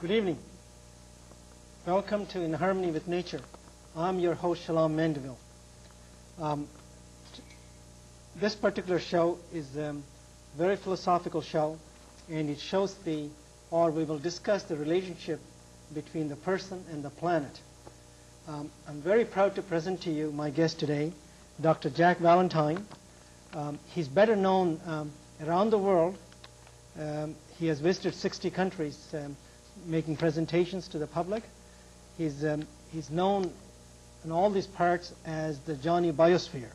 Good evening. Welcome to In Harmony with Nature. I'm your host, Shalom Mandeville. This particular show is a very philosophical show, and it shows we will discuss the relationship between the person and the planet. I'm very proud to present to you my guest today, Dr. Jack Vallentyne. He's better known around the world. He has visited 60 countries making presentations to the public. He's known in all these parts as the Johnny Biosphere.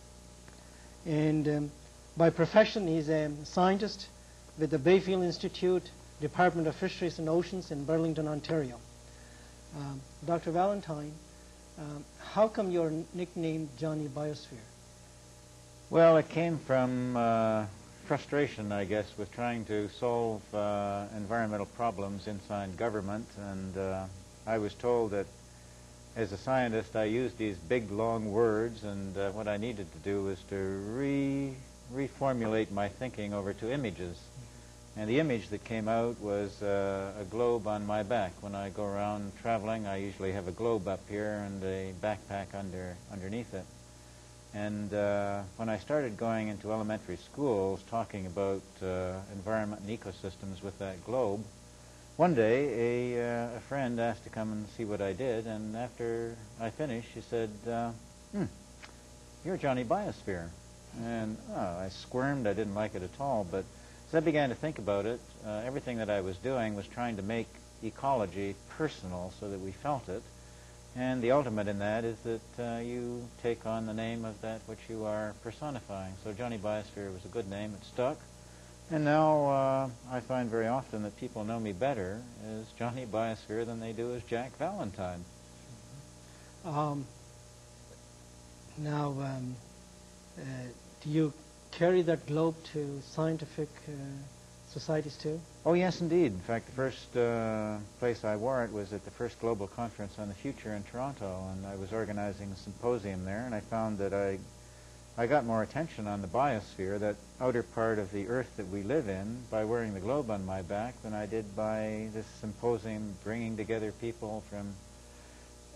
And by profession, he's a scientist with the Bayfield Institute, Department of Fisheries and Oceans in Burlington, Ontario. Dr. Vallentyne, how come you're nicknamed Johnny Biosphere? Well, it came from frustration, I guess, with trying to solve environmental problems inside government. And I was told that as a scientist I used these big, long words, and what I needed to do was to reformulate my thinking over to images. And the image that came out was a globe on my back. When I go around traveling, I usually have a globe up here and a backpack underneath it. And when I started going into elementary schools talking about environment and ecosystems with that globe, one day a friend asked to come and see what I did, and after I finished, she said, you're Johnny Biosphere. And I squirmed. I didn't like it at all. But as I began to think about it, everything that I was doing was trying to make ecology personal so that we felt it. And the ultimate in that is that you take on the name of that which you are personifying. So Johnny Biosphere was a good name. It stuck. And now I find very often that people know me better as Johnny Biosphere than they do as Jack Vallentyne. Now, do you carry that globe to scientific societies too? Oh, yes, indeed. In fact, the first place I wore it was at the first Global Conference on the Future in Toronto, and I was organizing a symposium there, and I found that I got more attention on the biosphere, that outer part of the Earth that we live in, by wearing the globe on my back than I did by this symposium bringing together people from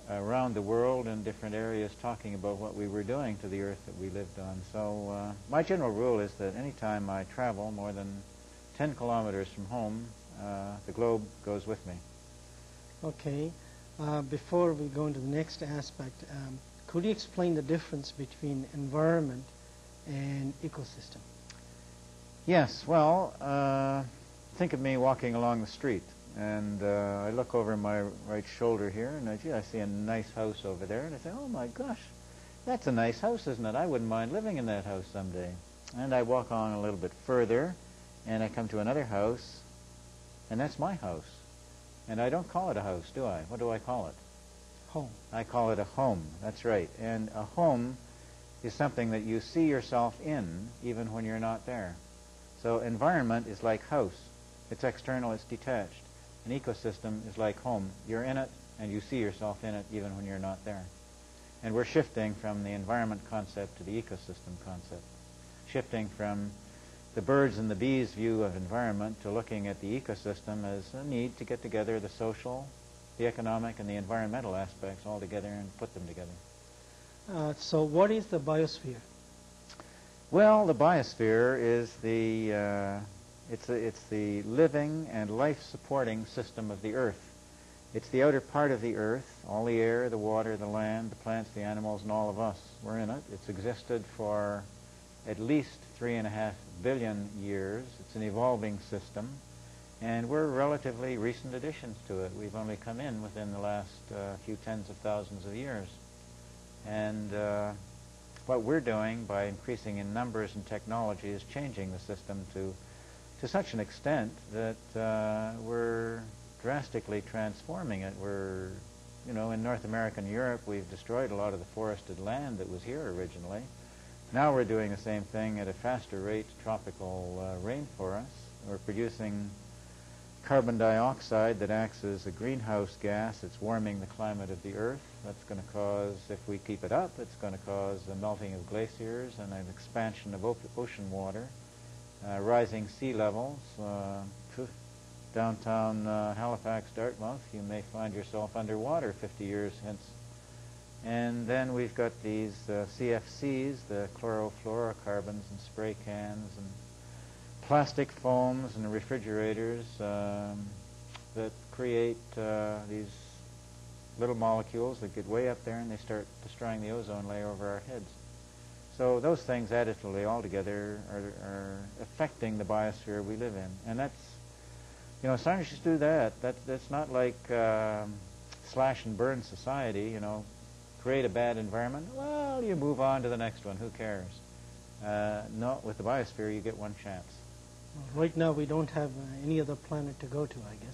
around the world in different areas talking about what we were doing to the Earth that we lived on. So my general rule is that any time I travel more than 10 kilometers from home, the globe goes with me. Okay. Before we go into the next aspect, could you explain the difference between environment and ecosystem? Yes. Well, think of me walking along the street, and I look over my right shoulder here, and I see a nice house over there, and I say, oh my gosh, that's a nice house, isn't it? I wouldn't mind living in that house someday. And I walk on a little bit further, and I come to another house, and that's my house. And I don't call it a house, do I? What do I call it? Home. I call it a home. That's right. And a home is something that you see yourself in even when you're not there. So environment is like house. It's external, it's detached. An ecosystem is like home. You're in it, and you see yourself in it even when you're not there. And we're shifting from the environment concept to the ecosystem concept. Shifting from the birds and the bees view of environment to looking at the ecosystem as a need to get together the social, the economic, and the environmental aspects all together and put them together. So what is the biosphere? Well, the biosphere is it's the living and life-supporting system of the Earth. It's the outer part of the Earth, all the air, the water, the land, the plants, the animals, and all of us. We're in it. It's existed for at least 3.5 billion years. It's an evolving system, and we're relatively recent additions to it. We've only come in within the last few tens of thousands of years. And what we're doing by increasing in numbers and technology is changing the system to such an extent that we're drastically transforming it. We're, in North America and Europe, we've destroyed a lot of the forested land that was here originally. Now we're doing the same thing at a faster rate, tropical rainforests. We're producing carbon dioxide that acts as a greenhouse gas. It's warming the climate of the Earth. That's going to cause, if we keep it up, it's going to cause a melting of glaciers and an expansion of ocean water, rising sea levels. downtown Halifax, Dartmouth, you may find yourself underwater 50 years hence. And then we've got these CFCs, the chlorofluorocarbons and spray cans and plastic foams and refrigerators that create these little molecules that get way up there and they start destroying the ozone layer over our heads. So those things additively all together are affecting the biosphere we live in. And that's, you know, scientists do that. That's not like slash and burn society, you know, create a bad environment. Well, you move on to the next one. Who cares? No, with the biosphere, you get one chance. Well, right now, we don't have any other planet to go to, I guess.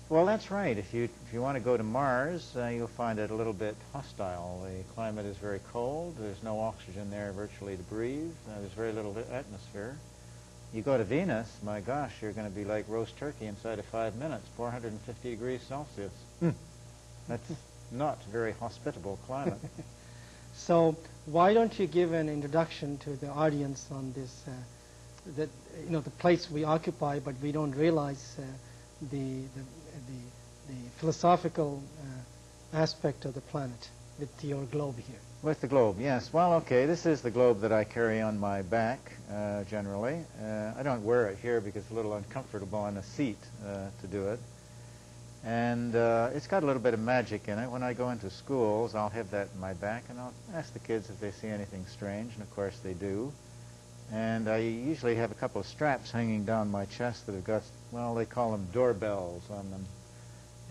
Well, that's right. If you want to go to Mars, you'll find it a little bit hostile. The climate is very cold. There's no oxygen there virtually to breathe. There's very little atmosphere. You go to Venus, my gosh, you're going to be like roast turkey inside of 5 minutes, 450 degrees Celsius. That's not a very hospitable climate. So why don't you give an introduction to the audience on this, that, you know, the place we occupy, but we don't realize the philosophical aspect of the planet with your globe here. With the globe, yes. Well, okay, this is the globe that I carry on my back, generally. I don't wear it here because it's a little uncomfortable on a seat to do it. And it's got a little bit of magic in it. When I go into schools, I'll have that in my back, and I'll ask the kids if they see anything strange, and of course they do. And I usually have a couple of straps hanging down my chest that have got, well, they call them doorbells on them.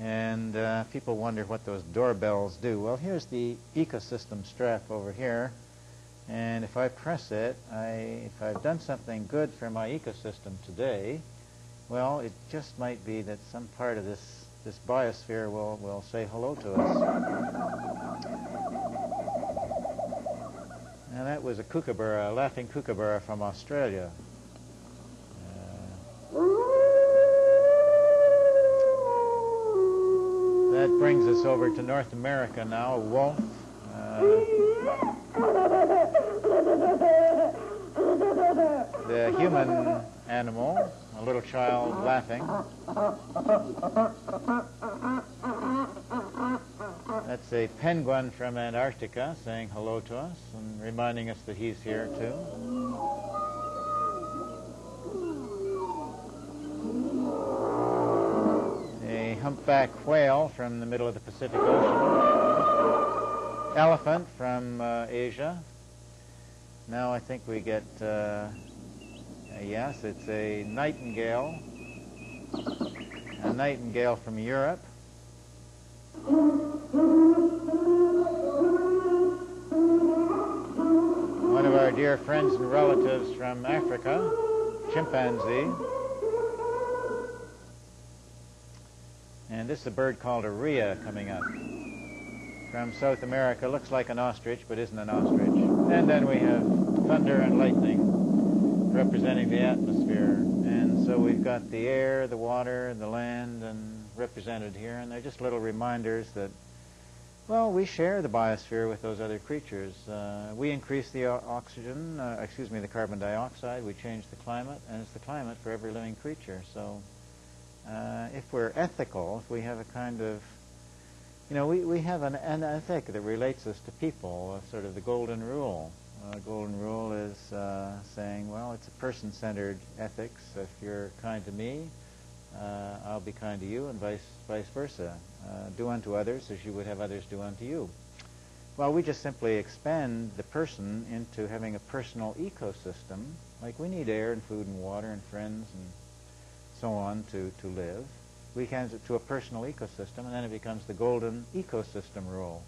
And people wonder what those doorbells do. Well, here's the ecosystem strap over here. And if I press it, if I've done something good for my ecosystem today, well, it just might be that some part of this biosphere will say hello to us. Now that was a kookaburra, a laughing kookaburra from Australia. That brings us over to North America now, a wolf. The human animal, a little child laughing. That's a penguin from Antarctica saying hello to us and reminding us that he's here too. A humpback whale from the middle of the Pacific Ocean. Elephant from Asia. Now I think we get, yes, it's a nightingale. A nightingale from Europe. One of our dear friends and relatives from Africa, chimpanzee. And this is a bird called a rhea coming up. From South America, looks like an ostrich, but isn't an ostrich. And then we have thunder and lightning representing the atmosphere. And so we've got the air, the water, the land, and represented here. And they're just little reminders that, well, we share the biosphere with those other creatures. We increase the oxygen, the carbon dioxide. We change the climate, and it's the climate for every living creature. So if we're ethical, if we have a kind of, you know, we have an ethic that relates us to people, sort of the golden rule. Golden rule is saying, well, it's a person-centered ethics. If you're kind to me, I'll be kind to you, and vice versa. Do unto others as you would have others do unto you. Well, we just simply expand the person into having a personal ecosystem. Like we need air and food and water and friends and so on to live. We can to a personal ecosystem, and then it becomes the golden ecosystem rule.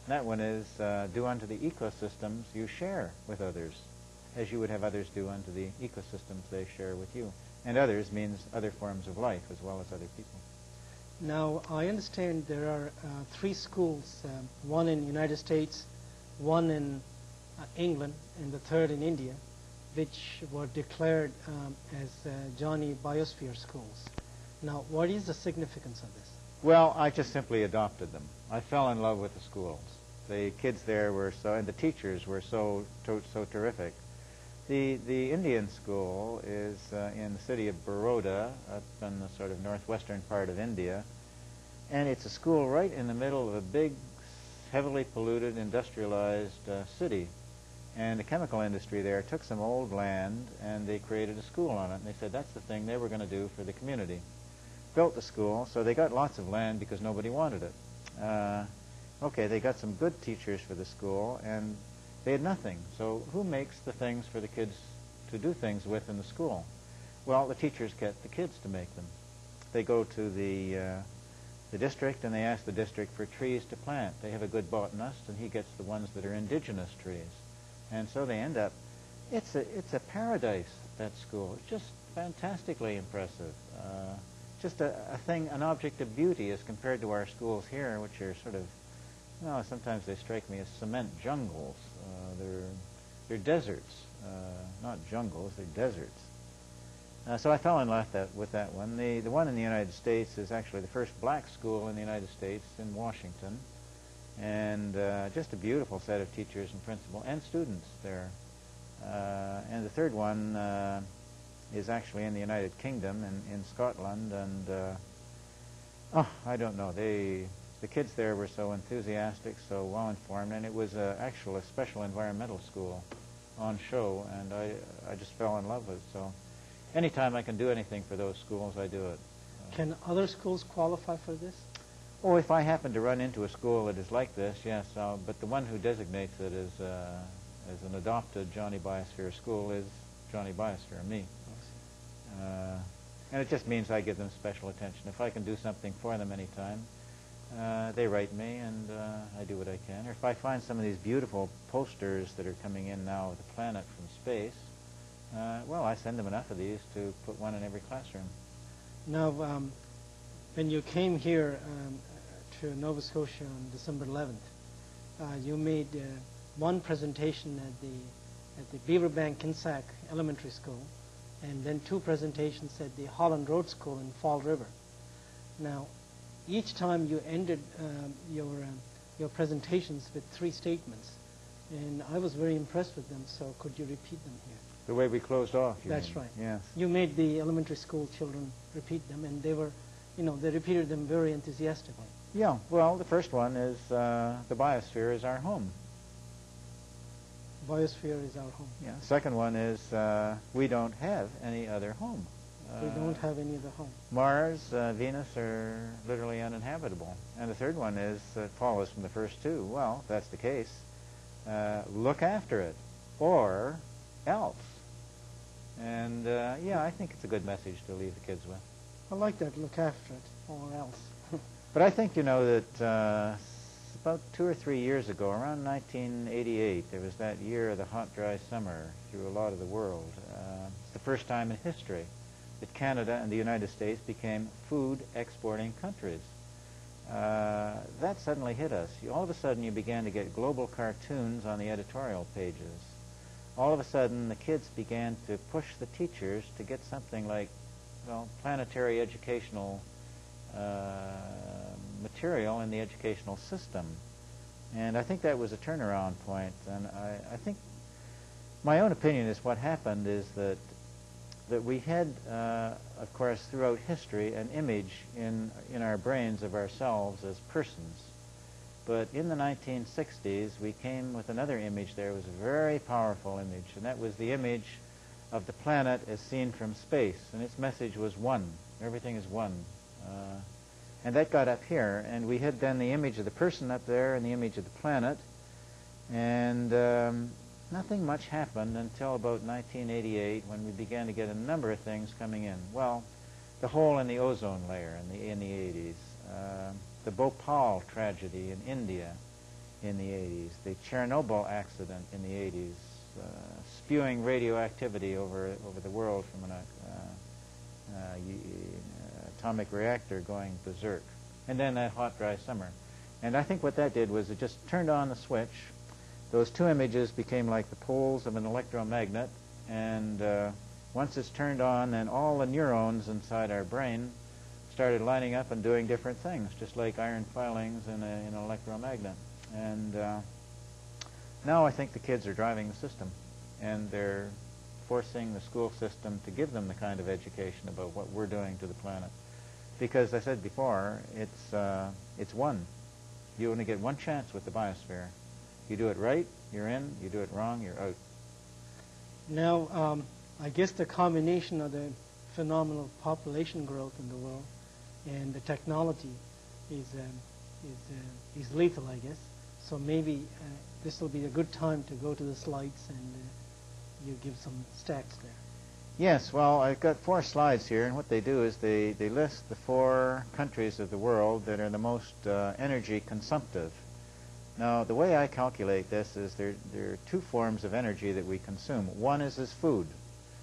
And that one is do unto the ecosystems you share with others, as you would have others do unto the ecosystems they share with you. And others means other forms of life as well as other people. Now, I understand there are 3 schools, one in the United States, one in England, and the third in India, which were declared as Johnny Biosphere schools. Now, what is the significance of this? Well, I just simply adopted them. I fell in love with the schools. The kids there were so, and the teachers were so terrific. The Indian school is in the city of Baroda, up in the sort of northwestern part of India, and it's a school right in the middle of a big, heavily polluted, industrialized city. And the chemical industry there took some old land and they created a school on it. And they said that's the thing they were going to do for the community. Built the school, so they got lots of land because nobody wanted it. Okay, they got some good teachers for the school, and they had nothing. So who makes the things for the kids to do things with in the school? Well, the teachers get the kids to make them. They go to the district and they ask the district for trees to plant. They have a good botanist, and he gets the ones that are indigenous trees. And so they end up, it's a paradise, that school. It's just fantastically impressive. Just a thing, an object of beauty as compared to our schools here, which are sort of, well, sometimes they strike me as cement jungles. They're deserts, not jungles, they're deserts. So I fell in love with that one. The one in the United States is actually the first black school in the United States in Washington. And just a beautiful set of teachers and principal and students there. And the third one is actually in the United Kingdom, in Scotland. And I don't know. The kids there were so enthusiastic, so well informed, and it was actually a special environmental school on show, and I just fell in love with it. So anytime I can do anything for those schools, I do it. Can other schools qualify for this? Oh, if I happen to run into a school that is like this, yes. But the one who designates it as an adopted Johnny Biosphere school is Johnny Biosphere, me. And it just means I give them special attention. If I can do something for them anytime, they write me, and I do what I can. Or if I find some of these beautiful posters that are coming in now of the planet from space, well, I send them enough of these to put one in every classroom. Now, when you came here to Nova Scotia on December 11th, you made one presentation at the Beaverbank Kinsack Elementary School, and then two presentations at the Holland Road School in Fall River. Now, each time you ended your presentations with three statements, and I was very impressed with them. So, could you repeat them here? The way we closed off. That's right. Yes. You made the elementary school children repeat them, and they were, they repeated them very enthusiastically. Yeah. Well, the first one is the Biosphere is our home. Biosphere is our home. Yeah. Second one is we don't have any other home. We don't have any other home. Mars, Venus are literally uninhabitable. And the third one is, follows from the first two. Well, if that's the case, look after it, or else. And yeah, I think it's a good message to leave the kids with. I like that, look after it, or else. But I think, that about 2 or 3 years ago, around 1988, there was that year of the hot, dry summer through a lot of the world. It's the first time in history that Canada and the United States became food exporting countries. That suddenly hit us. All of a sudden you began to get global cartoons on the editorial pages. All of a sudden the kids began to push the teachers to get something like, planetary educational material in the educational system. And I think that was a turnaround point. And I think my own opinion is what happened is that we had, of course, throughout history, an image in our brains of ourselves as persons. But in the 1960s, we came with another image there. It was a very powerful image, and that was the image of the planet as seen from space. And its message was one. Everything is one. And that got up here, and we had then the image of the person up there and the image of the planet. And nothing much happened until about 1988 when we began to get a number of things coming in. Well, the hole in the ozone layer in the 80s, the Bhopal tragedy in India in the 80s, the Chernobyl accident in the 80s, spewing radioactivity over the world from an atomic reactor going berserk, and then that hot, dry summer. And I think what that did was it just turned on the switch. Those two images became like the poles of an electromagnet, and once it's turned on, then all the neurons inside our brain started lining up and doing different things, just like iron filings in an electromagnet. And now I think the kids are driving the system, and they're forcing the school system to give them the kind of education about what we're doing to the planet. Because, as I said before, it's one. You only get one chance with the biosphere. You do it right, you're in. You do it wrong, you're out. Now, I guess the combination of the phenomenal population growth in the world and the technology is lethal, I guess. So maybe this will be a good time to go to the slides and you give some stats there. Yes, well, I've got 4 slides here, and what they do is they list the 4 countries of the world that are the most energy consumptive. Now, the way I calculate this is there are 2 forms of energy that we consume. One is as food.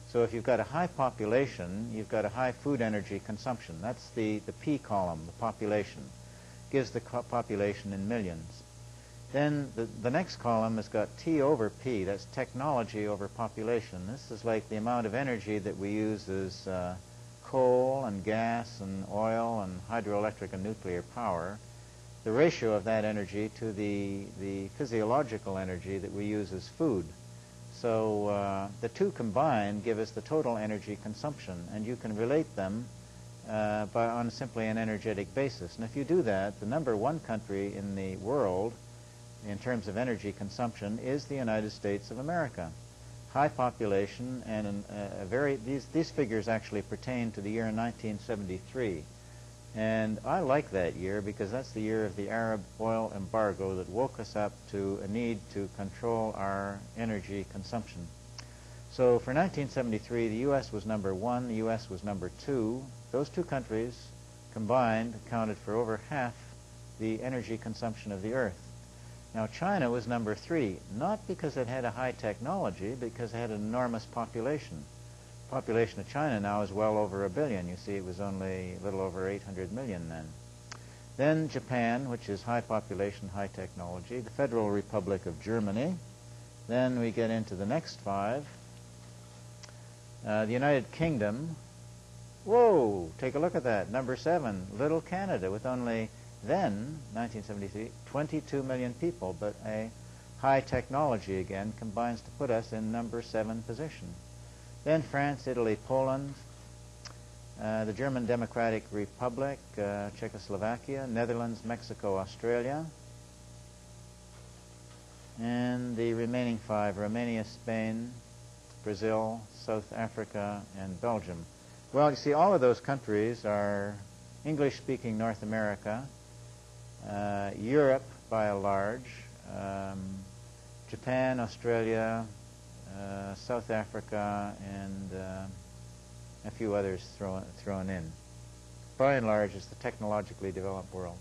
So if you've got a high population, you've got a high food energy consumption. That's the P column, the population. Gives the population in millions. Then the next column has got T over P. That's technology over population. This is like the amount of energy that we use as coal and gas and oil and hydroelectric and nuclear power. The ratio of that energy to the physiological energy that we use as food. So the 2 combined give us the total energy consumption, and you can relate them on simply an energetic basis. And if you do that, the number 1 country in the world in terms of energy consumption is the United States of America. High population, and these figures actually pertain to the year 1973. And I like that year because that's the year of the Arab oil embargo that woke us up to a need to control our energy consumption. So for 1973, the U.S. was number 1, the U.S. was number 2. Those 2 countries combined accounted for over half the energy consumption of the Earth. Now, China was number 3, not because it had a high technology, because it had an enormous population. The population of China now is well over 1 billion. You see, it was only a little over 800 million then. Then Japan, which is high population, high technology. The Federal Republic of Germany. Then we get into the next 5. The United Kingdom. Whoa, take a look at that. Number 7, little Canada, with only then, 1973, 22 million people, but a high technology, again, combines to put us in number 7 position. Then France, Italy, Poland, the German Democratic Republic, Czechoslovakia, Netherlands, Mexico, Australia, and the remaining 5, Romania, Spain, Brazil, South Africa, and Belgium. Well, you see, all of those countries are English-speaking North America, Europe by and large, Japan, Australia, South Africa, and a few others thrown in. By and large, it's the technologically developed world.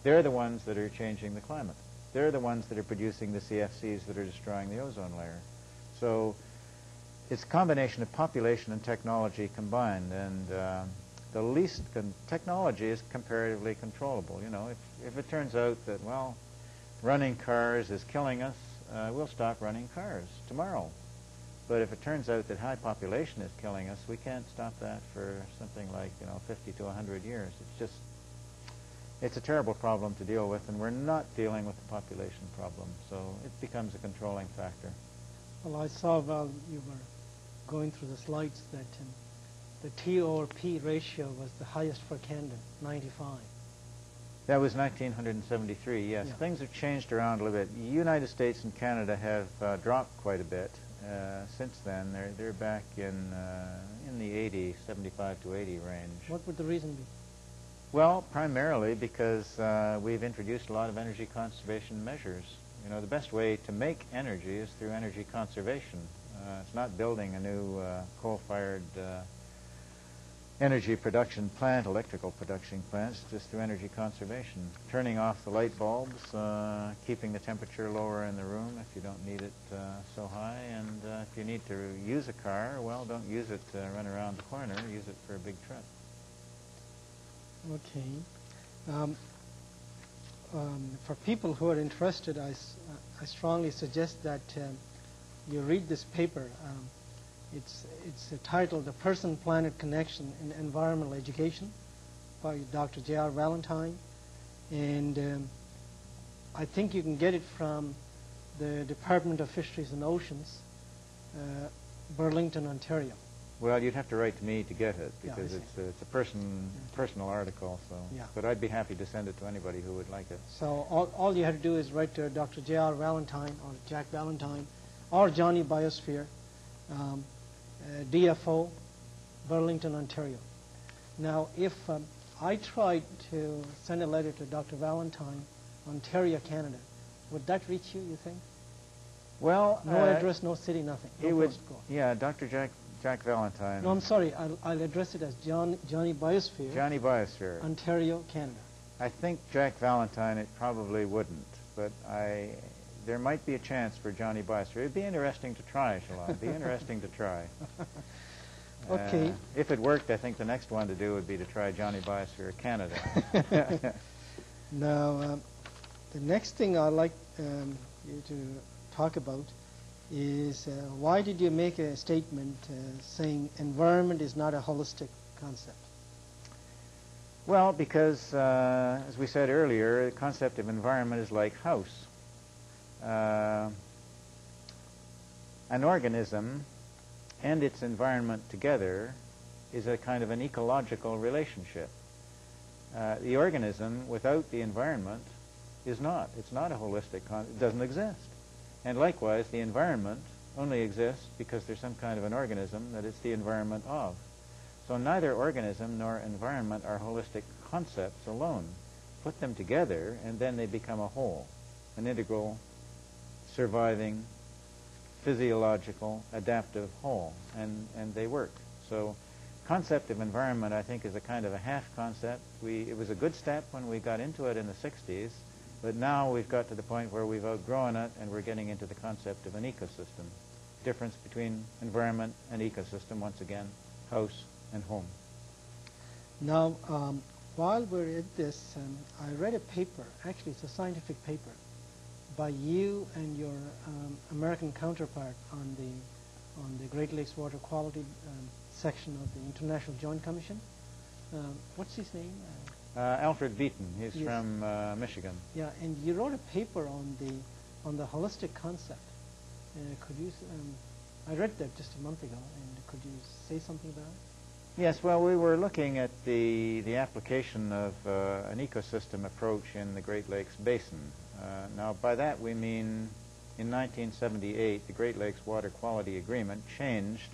They're the ones that are changing the climate. They're the ones that are producing the CFCs that are destroying the ozone layer. So it's a combination of population and technology combined, and the least technology is comparatively controllable. You know, if it turns out that, well, running cars is killing us, we'll stop running cars tomorrow. But if it turns out that high population is killing us, we can't stop that for something like, 50 to 100 years. It's a terrible problem to deal with, and we're not dealing with the population problem, so it becomes a controlling factor. Well, I saw while you were going through the slides that the T over P ratio was the highest for Canada, 95. That was 1973, yes. Yeah. Things have changed around a little bit. The United States and Canada have dropped quite a bit since then. They're back in the 80, 75 to 80 range. What would the reason be? Well, primarily because we've introduced a lot of energy conservation measures. You know, the best way to make energy is through energy conservation. It's not building a new coal-fired energy production plant, electrical production plants, just through energy conservation. Turning off the light bulbs, keeping the temperature lower in the room if you don't need it so high, and if you need to use a car, well, don't use it to run around the corner, use it for a big trip. Okay. For people who are interested, I strongly suggest that you read this paper. It's titled "The Person-Planet Connection in Environmental Education" by Dr. J.R. Vallentyne, and I think you can get it from the Department of Fisheries and Oceans, Burlington, Ontario. Well, you'd have to write to me to get it Yeah, I because see. it's a personal article. So, Yeah. but I'd be happy to send it to anybody who would like it. So all you had to do is write to Dr. J.R. Vallentyne or Jack Vallentyne or Johnny Biosphere, DFO, Burlington, Ontario. Now, if I tried to send a letter to Dr. Vallentyne, Ontario, Canada, would that reach you, you think? Well, No address, no city, nothing. No it would. postcode. Yeah, Dr. Jack Vallentyne. No, I'm sorry. I'll address it as Johnny Biosphere, Johnny Biosphere. Ontario, Canada. I think Jack Vallentyne, it probably wouldn't, but there might be a chance for Johnny Biosphere. It'd be interesting to try, Shalom. It'd be interesting to try. Okay. If it worked, I think the next one to do would be to try Johnny Biosphere, Canada. Now, the next thing I'd like you to talk about is why did you make a statement saying environment is not a holistic concept? Well, because, as we said earlier, the concept of environment is like house. An organism and its environment together is a kind of an ecological relationship. The organism without the environment is not. It's not a holistic concept. It doesn't exist. And likewise, the environment only exists because there's some kind of an organism that it's the environment of. So neither organism nor environment are holistic concepts alone. Put them together, and then they become a whole, an integral, surviving, physiological, adaptive whole, and they work. So concept of environment, I think, is a kind of a half concept. It was a good step when we got into it in the 60s, but now we've got to the point where we've outgrown it, and we're getting into the concept of an ecosystem. Difference between environment and ecosystem, once again, house and home. Now, while we're at this, I read a paper, actually it's a scientific paper, by you and your American counterpart on the Great Lakes Water Quality section of the International Joint Commission. What's his name? Alfred Beaton. He's Yes. from Michigan. Yeah, and you wrote a paper on the holistic concept. Could you? I read that just a month ago, and could you say something about it? Yes, well, we were looking at the application of an ecosystem approach in the Great Lakes Basin. Now, by that we mean in 1978, the Great Lakes Water Quality Agreement changed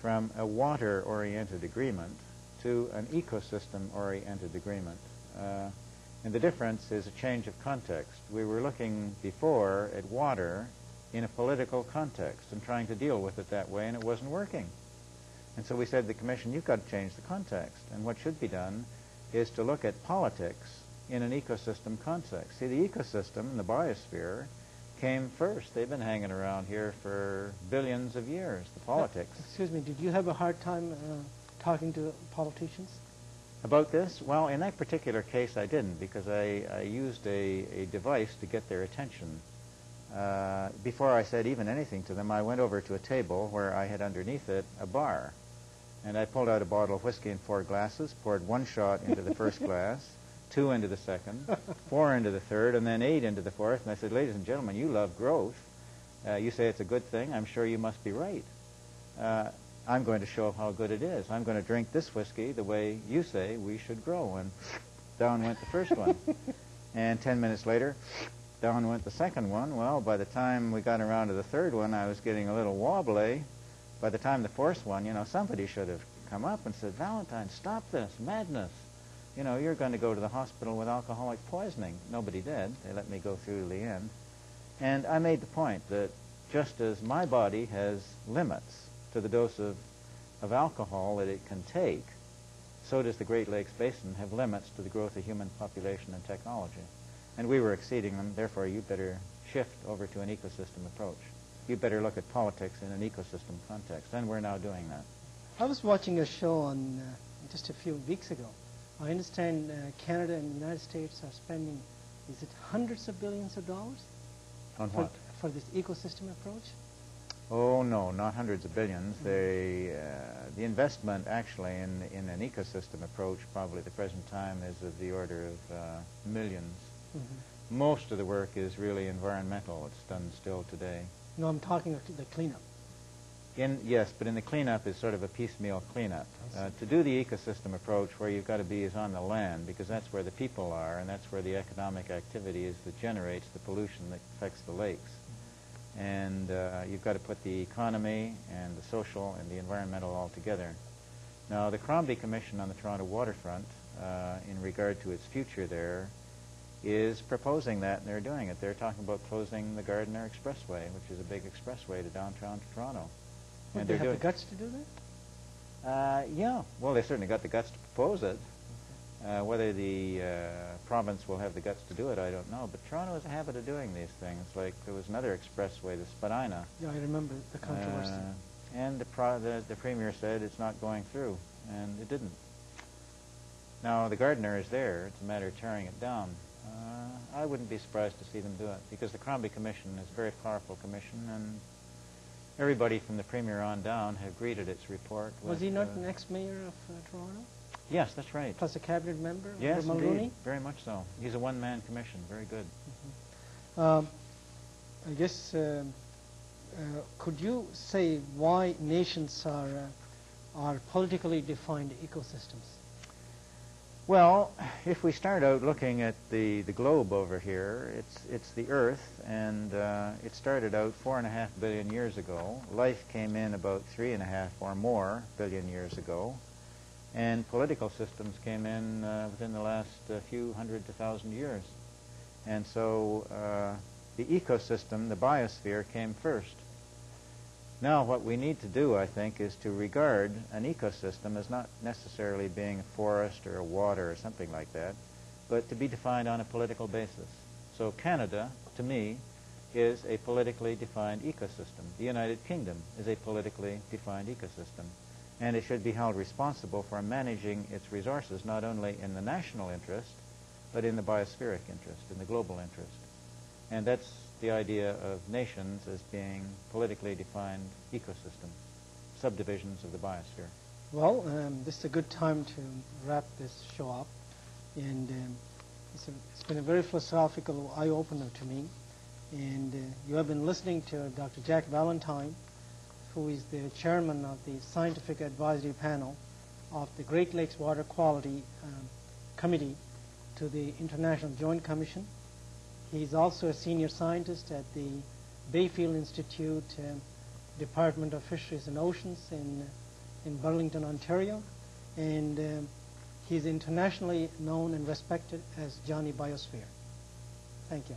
from a water-oriented agreement to an ecosystem-oriented agreement. And the difference is a change of context. We were looking before at water in a political context and trying to deal with it that way, and it wasn't working. And so we said to the Commission, you've got to change the context. And what should be done is to look at politics in an ecosystem context. See, the ecosystem, the biosphere, came first. They've been hanging around here for billions of years, the politics. Excuse me, did you have a hard time talking to politicians? About this? Well, in that particular case, I didn't, because I used a device to get their attention. Before I said even anything to them, I went over to a table where I had underneath it a bar. And I pulled out a bottle of whiskey in 4 glasses, poured 1 shot into the first glass, 2 into the second, 4 into the third, and then 8 into the fourth. And I said, ladies and gentlemen, you love growth. You say it's a good thing. I'm sure you must be right. I'm going to show how good it is. I'm going to drink this whiskey the way you say we should grow. And down went the first one. And 10 minutes later, down went the second one. Well, by the time we got around to the third one, I was getting a little wobbly. By the time the fourth one, somebody should have come up and said, Vallentyne, stop this, madness. You're going to go to the hospital with alcoholic poisoning. Nobody did. They let me go through to the end. And I made the point that just as my body has limits to the dose of alcohol that it can take, so does the Great Lakes Basin have limits to the growth of human population and technology. And we were exceeding them. Therefore, you better shift over to an ecosystem approach. You better look at politics in an ecosystem context. And we're now doing that. I was watching a show on just a few weeks ago. I understand Canada and the United States are spending, is it hundreds of billions of dollars? On what? For this ecosystem approach? Oh, no, not hundreds of billions. The investment actually in an ecosystem approach probably at the present time is of the order of millions. Mm-hmm. Most of the work is really environmental. It's done still today. No, I'm talking of the cleanup. Yes, but in the cleanup is sort of a piecemeal cleanup. To do the ecosystem approach, where you've got to be is on the land, because that's where the people are, and that's where the economic activity is that generates the pollution that affects the lakes. And you've got to put the economy and the social and the environmental all together. Now, the Crombie Commission on the Toronto waterfront, in regard to its future there, is proposing that, and they're doing it. They're talking about closing the Gardiner Expressway, which is a big expressway to downtown Toronto. Would they have the guts to do that? Yeah. Well, they certainly got the guts to propose it. Whether the province will have the guts to do it, I don't know. But Toronto has a habit of doing these things. Like there was another expressway, the Spadina. Yeah, I remember the controversy. And the Premier said it's not going through, and it didn't. Now, the Gardiner is there. It's a matter of tearing it down. I wouldn't be surprised to see them do it, because the Crombie Commission is a very powerful commission, and everybody from the Premier on down have greeted its report. Was he not an ex-mayor of Toronto? Yes, that's right. Plus a cabinet member? Yes, indeed. Very much so. He's a one-man commission. Very good. I guess, could you say why nations are politically defined ecosystems? Well, if we start out looking at the globe over here, it's the Earth, and it started out 4.5 billion years ago. Life came in about 3.5 or more billion years ago, and political systems came in within the last few hundred to thousand years. And so the ecosystem, the biosphere, came first. Now, what we need to do, I think, is to regard an ecosystem as not necessarily being a forest or a water or something like that, but to be defined on a political basis. So Canada, to me, is a politically defined ecosystem. The United Kingdom is a politically defined ecosystem, and it should be held responsible for managing its resources not only in the national interest, but in the biospheric interest, in the global interest. And that's the idea of nations as being politically defined ecosystems, subdivisions of the biosphere. Well, this is a good time to wrap this show up. And it's been a very philosophical eye-opener to me. And you have been listening to Dr. Jack Vallentyne, who is the chairman of the Scientific Advisory Panel of the Great Lakes Water Quality Committee to the International Joint Commission. He's also a senior scientist at the Bayfield Institute, Department of Fisheries and Oceans in Burlington, Ontario. And he's internationally known and respected as Johnny Biosphere. Thank you.